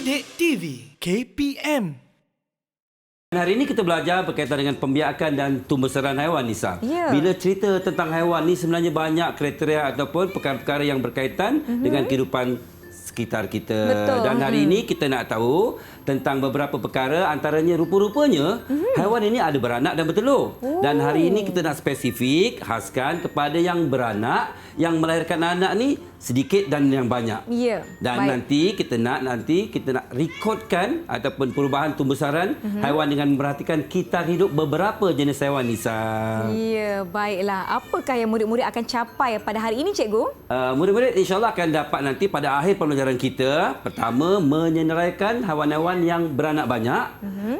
Didik TV KPM. Hari ini kita belajar berkaitan dengan pembiakan dan tumbesaran haiwan, Nisa. Ya. Bila cerita tentang haiwan ni sebenarnya banyak kriteria ataupun perkara-perkara yang berkaitan dengan kehidupan sekitar kita. Betul. Dan hari ini kita nak tahu tentang beberapa perkara, antaranya rupa-rupanya haiwan ini ada beranak dan bertelur. Dan hari ini kita nak spesifik khaskan kepada yang beranak, yang melahirkan anak ni sedikit dan yang banyak. Ya. Dan Baik. nanti kita nak rekodkan ataupun perubahan tumbesaran haiwan dengan memperhatikan kitar hidup beberapa jenis haiwan, Nisa. Ya, baiklah. Apakah yang murid-murid akan capai pada hari ini, Cikgu? Murid-murid insya-Allah akan dapat nanti pada akhir pembelajaran kita, pertama menyenaraikan haiwan-haiwan yang beranak banyak.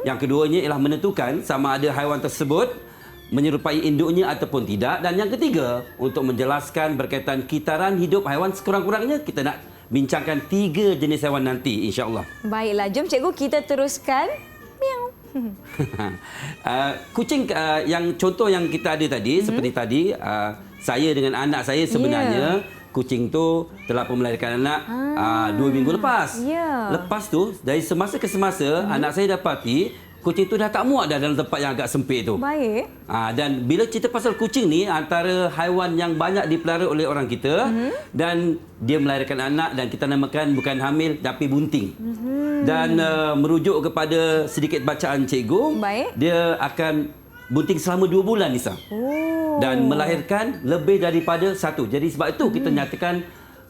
Yang keduanya ialah menentukan sama ada haiwan tersebut menyerupai induknya ataupun tidak, dan yang ketiga untuk menjelaskan berkaitan kitaran hidup haiwan, sekurang-kurangnya kita nak bincangkan 3 jenis haiwan nanti, insya-Allah. Baiklah, jom Cikgu kita teruskan. Miau. Kucing yang contoh yang kita ada tadi, seperti tadi saya dengan anak saya sebenarnya kucing tu telah pun melahirkan anak 2 minggu lepas. Ya. Lepas tu dari semasa ke semasa anak saya dapati kucing tu dah tak muat dah dalam tempat yang agak sempit tu. Baik. Dan bila cerita pasal kucing ni antara haiwan yang banyak dipelihara oleh orang kita dan dia melahirkan anak dan kita namakan bukan hamil tapi bunting. Dan merujuk kepada sedikit bacaan cikgu, Baik. dia akan bunting selama 2 bulan, Nisa. Dan melahirkan lebih daripada 1. Jadi sebab itu kita nyatakan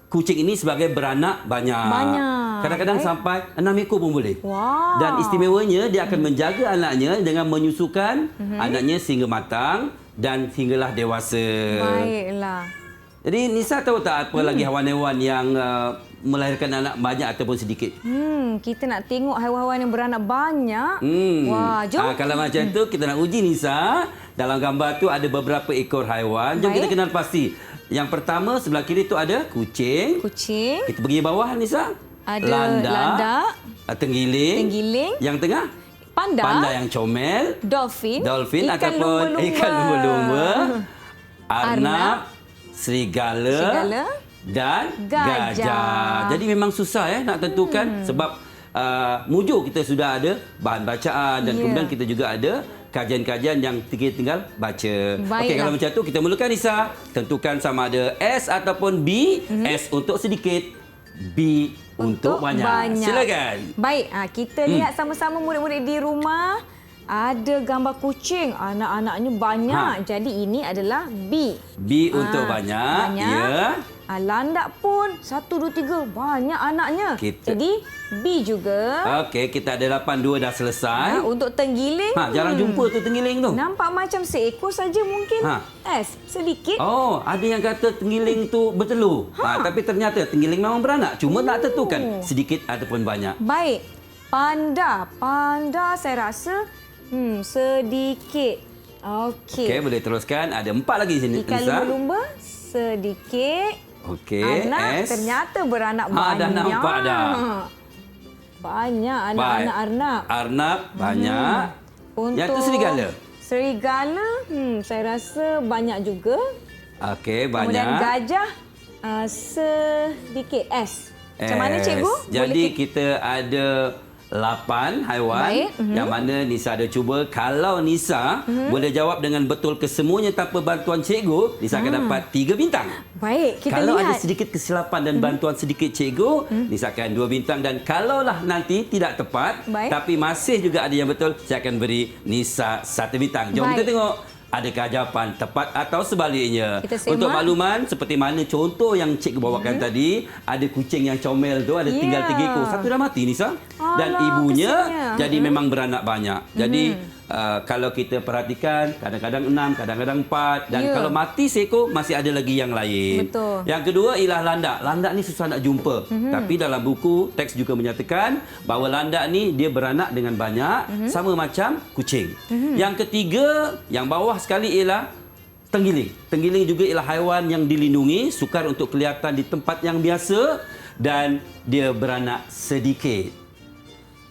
kucing ini sebagai beranak banyak. Kadang-kadang sampai 6 ekor pun boleh. Wow. Dan istimewanya dia akan menjaga anaknya dengan menyusukan anaknya sehingga matang dan hinggalah dewasa. Baiklah. Jadi Nisa tahu tak apa lagi haiwan-haiwan yang melahirkan anak banyak ataupun sedikit? Kita nak tengok haiwan-haiwan yang beranak banyak. Wah, jom. Kalau macam tu kita nak uji, Nisa. Dalam gambar tu ada beberapa ekor haiwan. Jom kita kenal pasti. Yang pertama sebelah kiri tu ada kucing. Kucing. Kita pergi bawah, Nisa. Ada landak, tenggiling. Tenggiling. Yang tengah Panda. panda yang comel. Dolphin. Dolphin Ikan ataupun lumba-lumba. ikan lumba-lumba. Arnab. Arnab, serigala dan Gajah. Jadi memang susah nak tentukan sebab mujuk kita sudah ada bahan bacaan dan kemudian kita juga ada kajian-kajian yang kita tinggal baca. Okey, kalau macam tu kita mulakan, Nisa. Tentukan sama ada S ataupun B. S untuk sedikit, B untuk banyak. Silakan. Baik, kita lihat sama-sama murid-murid di rumah. Ada gambar kucing, anak-anaknya banyak. Jadi ini adalah B. B untuk banyak. Ya. Landak pun 1, 2, 3 banyak anaknya. Jadi B juga. Okey, kita ada 8, 2 dah selesai. Untuk tenggiling. Jarang jumpa tu tenggiling tu. Nampak macam seekor saja mungkin. S, sedikit. Oh, ada yang kata tenggiling tu bertelur. Tapi ternyata tenggiling memang beranak. Cuma nak tentukan sedikit ataupun banyak. Baik. Panda. Panda saya rasa sedikit. Okey. Okey, boleh teruskan. Ada 4 lagi di sini. Ikan lumba-lumba sedikit. Okey. Anak S. ternyata beranak banyak. Dah nampak dah. Banyak anak-anak arnab. Arnab banyak. Untuk Yang tu serigala. Serigala, saya rasa banyak juga. Okey, banyak. Kemudian gajah sedikit. S. Macam mana, cikgu? Jadi kita ada 8 haiwan. Baik. Yang mana Nisa ada cuba. Kalau Nisa boleh jawab dengan betul kesemuanya tanpa bantuan cikgu, Nisa akan dapat 3 bintang. Baik, kita kalau lihat. Kalau ada sedikit kesilapan dan bantuan sedikit cikgu, Nisa akan 2 bintang. Dan kalaulah nanti tidak tepat, tapi masih juga ada yang betul, saya akan beri Nisa 1 bintang. Jom kita tengok. Adakah jawapan tepat atau sebaliknya? Untuk makluman, seperti mana contoh yang cikgu bawakan tadi, ada kucing yang comel tu, ada tinggal 3 ekor. 1 dah mati, Nisa. Dan ibunya jadi memang beranak banyak. Jadi kalau kita perhatikan, kadang-kadang 6, kadang-kadang 4. Dan kalau mati seekor, masih ada lagi yang lain. Betul. Yang kedua ialah landak. Landak ni susah nak jumpa. Tapi dalam buku, teks juga menyatakan bahawa landak ni dia beranak dengan banyak, sama macam kucing. Yang ketiga, yang bawah sekali ialah tenggiling. Tenggiling juga ialah haiwan yang dilindungi, sukar untuk kelihatan di tempat yang biasa dan dia beranak sedikit.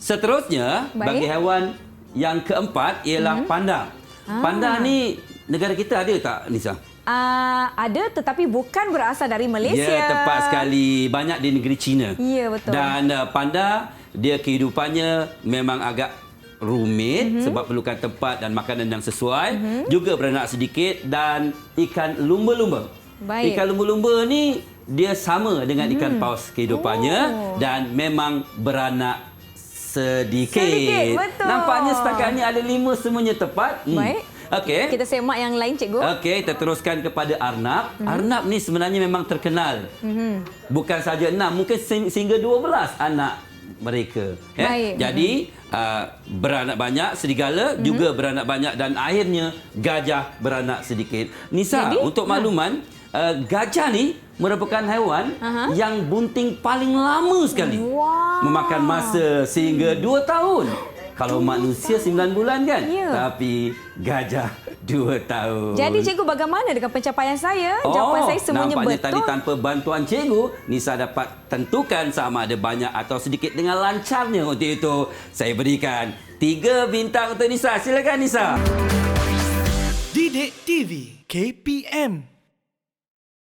Seterusnya, bagi haiwan yang keempat ialah panda. Panda ni negara kita ada tak, Nisa? Ada tetapi bukan berasal dari Malaysia. Ya, tepat sekali. Banyak di negeri China. Ya, betul. Dan panda, dia kehidupannya memang agak rumit sebab perlukan tempat dan makanan yang sesuai. Juga beranak sedikit dan ikan lumba-lumba. Baik. Ikan lumba-lumba ni dia sama dengan ikan paus kehidupannya dan memang beranak sedikit. Betul. Nampaknya setakat ni ada 5 semuanya tepat. Baik. Okey. Kita semak yang lain, cikgu. Okey, kita teruskan kepada Arnab. Arnab ni sebenarnya memang terkenal. Bukan saja 6, mungkin sehingga 12 anak mereka. Baik. Jadi, beranak banyak, serigala juga beranak banyak dan akhirnya gajah beranak sedikit. Nisa, Jadi, untuk makluman, gajah ni merupakan haiwan yang bunting paling lama sekali. Wow. Memakan masa sehingga 2 tahun. Kalau manusia 9 bulan kan? Ya. Tapi gajah 2 tahun. Jadi cikgu, bagaimana dengan pencapaian saya? Jawapan saya semuanya nampaknya betul. tadi tanpa bantuan cikgu, Nisa dapat tentukan sama ada banyak atau sedikit dengan lancarnya. Untuk itu, saya berikan 3 bintang untuk Nisa. Silakan Nisa. Didik TV KPM